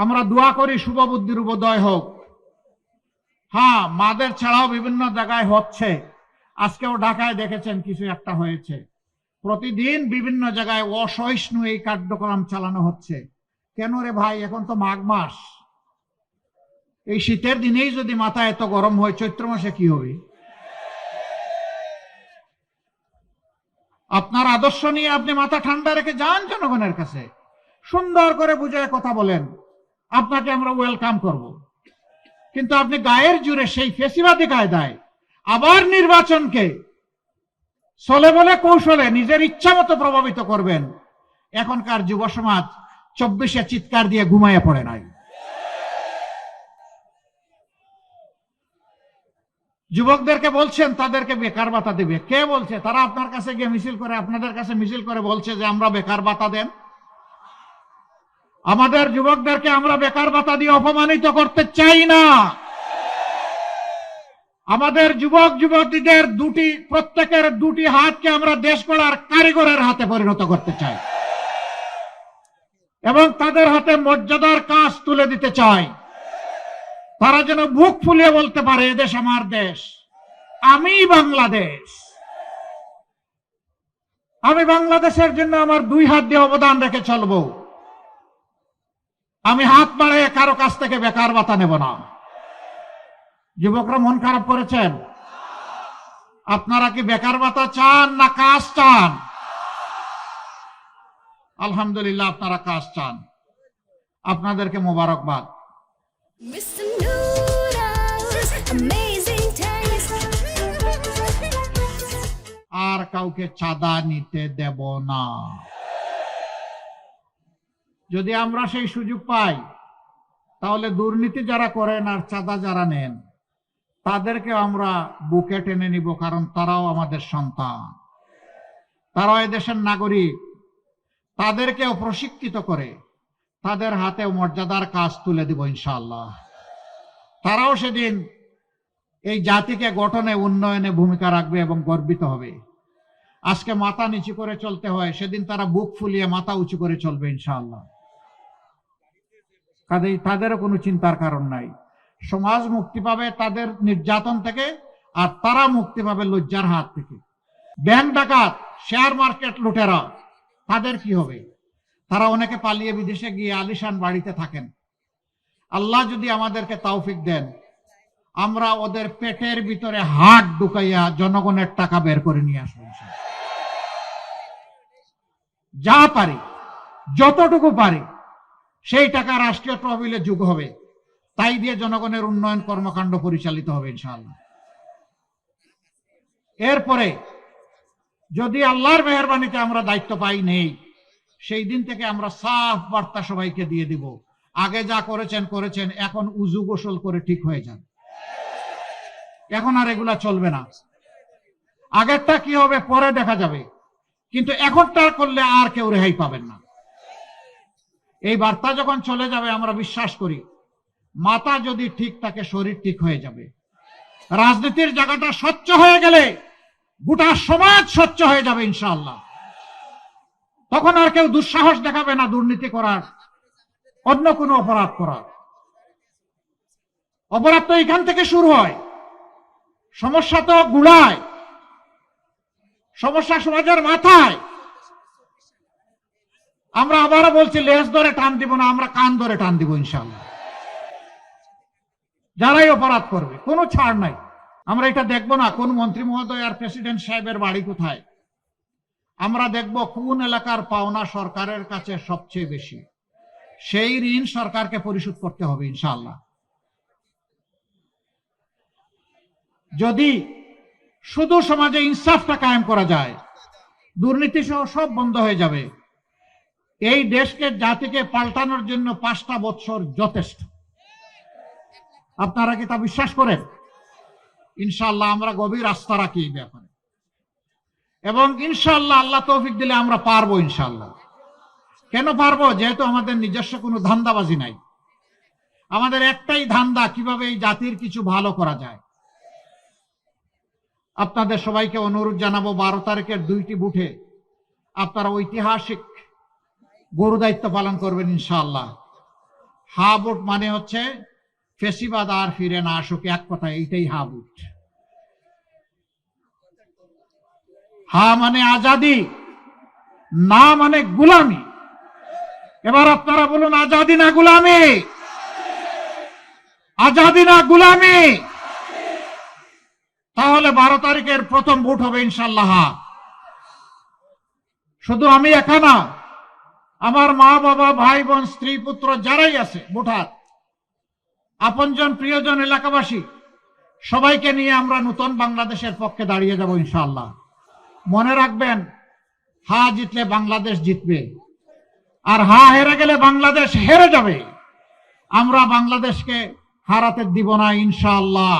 আমরা দোয়া করি শুভ বুদ্ধির উদয় হোক। হ্যাঁ, মাদের ছাড়াও বিভিন্ন জায়গায় হচ্ছে। আজকেও ঢাকায় দেখেছেন কিছু একটা হয়েছে। প্রতিদিন বিভিন্ন জায়গায় অসহিষ্ণু এই কার্যক্রম চালানো হচ্ছে। কেন রে ভাই, এখন তো মাঘ মাস। এই শীতের দিনেই যদি মাথা এত গরম হয়, চৈত্র মাসে কি হবে? আপনার আদর্শ নিয়ে আপনি মাথা ঠান্ডা রেখে যান জনগণের কাছে, সুন্দর করে বুঝায় কথা বলেন, আপনাকে আমরা ওয়েলকাম করব। কিন্তু আপনি গায়ের জুড়ে সেই ফেসিবাদী কায়দায় আবার নির্বাচনকে চলে বলে কৌশলে নিজের ইচ্ছা মতো প্রভাবিত করবেন। এখনকার যুব সমাজ 24-এ চিৎকার দিয়ে ঘুমাইয়া পড়ে নাই। যুবকদেরকে বলছেন তাদেরকে বেকার ভাতা দিবে, কে বলছে? তারা আপনার কাছে গিয়ে মিছিল করে, আপনাদের কাছে মিছিল করে বলছে যে আমরা বেকার ভাতা দেন। আমাদের যুবকদেরকে আমরা বেকার ভাতা দিয়ে অপমানিত করতে চাই না। আমাদের যুবক যুবতীদের প্রত্যেকের দুটি হাতকে আমরা দেশ গড়ার কারিগরের হাতে পরিণত করতে চাই এবং তাদের হাতে মর্যাদার কাজ তুলে দিতে চাই। তারা যেন বুক ফুলিয়ে বলতে পারে, এদেশ আমার দেশ, আমি বাংলাদেশ। আমি বাংলাদেশের জন্য আমার দুই হাত দিয়ে অবদান রেখে চলবো। আমি হাত বাড়িয়ে কারো কাছ থেকে বেকার ভাতা নেব না। যুবকরা মন খারাপ করেছেন? আপনারা কি বেকার ভাতা চান না কাজ চান? আলহামদুলিল্লাহ, আপনারা কাজ চান। আপনাদেরকে মোবারকবাদ। আর কাউকে চাঁদা নিতে দেব না। যদি আমরা সেই সুযোগ পাই, তাহলে দুর্নীতি যারা করেন আর চাঁদা যারা নেন তাদেরকে আমরা বুকে টেনে নিব, কারণ তারাও আমাদের সন্তান, তারাও এদেশের নাগরিক। তাদেরকেও প্রশিক্ষিত করে তাদের হাতে মর্যাদার কাজ তুলে দিব ইনশাআল্লাহ। তারাও সেদিন এই জাতিকে গঠনে উন্নয়নে ভূমিকা রাখবে এবং গর্বিত হবে। আজকে মাথা নিচু করে চলতে হয়, সেদিন তারা বুক ফুলিয়ে মাথা উঁচু করে চলবে ইনশাআল্লাহ। কাজেই তাদেরও কোনো চিন্তার কারণ নাই। সমাজ মুক্তি পাবে তাদের নির্যাতন থেকে, আর তারা মুক্তি পাবে লজ্জার হাত থেকে। ব্যাংক ডাকাত, শেয়ার মার্কেট লুটেরা, তাদের কি হবে? তারা অনেকে পালিয়ে বিদেশে গিয়ে আলিশান বাড়িতে থাকেন। আল্লাহ যদি আমাদেরকে তৌফিক দেন, আমরা ওদের পেটের ভিতরে হাত ঢুকাইয়া জনগণের টাকা বের করে নিয়ে আসবো। যা পারি, যতটুকু পারি, সেই টাকা রাষ্ট্রীয় তহবিলে যোগ হবে, তাই দিয়ে জনগণের উন্নয়ন কর্মকাণ্ড পরিচালিত হবে ইনশাআল্লাহ। এরপরে যদি আল্লাহর মেহেরবানিতে আমরা দায়িত্ব পাই নেই, সেই দিন থেকে আমরা সাফ বার্তা সবাইকে দিয়ে দিব, আগে যা করেছেন করেছেন, এখন উজু গোসল করে ঠিক হয়ে যান। এখন আর এগুলা চলবে না। আগেরটা কি হবে পরে দেখা যাবে, কিন্তু এখনটা করলে আর কেউ রেহাই পাবেন না। এই বার্তা যখন চলে যাবে, আমরা বিশ্বাস করি মাথা যদি ঠিক থাকে শরীর ঠিক হয়ে যাবে। রাজনীতির জায়গাটা স্বচ্ছ হয়ে গেলে গোটা সমাজ স্বচ্ছ হয়ে যাবে ইনশাআল্লাহ। তখন আর কেউ দুঃসাহস দেখাবে না দুর্নীতি করার, অন্য কোনো অপরাধ করার। অপরাধ তো এখান থেকে শুরু হয়, সমস্যা তো গুড়ায়, সমস্যা সমাজের মাথায়। আমরা আবারও বলছি, লেজ ধরে টান দিব না, আমরা কান ধরে টান দিব ইনশাআল্লাহ। যারাই অপরাধ করবে কোনো ছাড় নাই। আমরা এটা দেখবো না কোন মন্ত্রী মহোদয় আর প্রেসিডেন্ট সাহেবের বাড়ি কোথায়, আমরা দেখব কোন এলাকার পাওনা সরকারের কাছে সবচেয়ে বেশি, সেই ঋণ সরকারকে পরিশোধ করতে হবে ইনশাআল্লাহ। যদি শুধু সমাজে ইনসাফটা কায়েম করা যায়, দুর্নীতি সহ সব বন্ধ হয়ে যাবে। এই দেশকে, জাতিকে পাল্টানোর জন্য 5টা বছর যথেষ্ট। আপনারা কি তা বিশ্বাস করেন? ইনশাআল্লাহ আমরা গভীর আস্থা রাখি এই ব্যাপারে, এবং ইনশাআল্লাহ আল্লাহ তৌফিক দিলে আমরা পারবো ইনশাআল্লাহ। কেন পারবো? যেহেতু আমাদের নিজস্ব কোনো ধান্দাবাজি নাই। আমাদের একটাই ধান্দা, কিভাবে এই জাতির কিছু ভালো করা যায়। আপনাদের সবাইকে অনুরোধ জানাবো, 12 তারিখের 2টি বুথে আপনারা ঐতিহাসিক গুরু দায়িত্ব পালন করবেন ইনশাআল্লাহ। হা ভোট মানে হচ্ছে ফেসিবাদ আর ফিরে না আসুক, এক কথা এইটাই হা ভোট। হা মানে আজাদি, না মানে গুলামি। এবার আপনারা বলুন, আজাদি না গুলামি? আজাদি না গুলামি? তাহলে 12 তারিখের প্রথম ভোট হবে ইনশাআল্লাহ। শুধু আমি একা না, আমার মা বাবা ভাই বোন স্ত্রী পুত্র যারাই আছে ভোটার, আপনজন প্রিয়জন এলাকাবাসী সবাইকে নিয়ে আমরা নতুন বাংলাদেশের পক্ষে দাঁড়িয়ে যাব ইনশাআল্লাহ। মনে রাখবেন, হা জিতলে বাংলাদেশ জিতবে, আর হা হেরে গেলে বাংলাদেশ হেরে যাবে। আমরা বাংলাদেশকে হারাতে দিব না ইনশাআল্লাহ।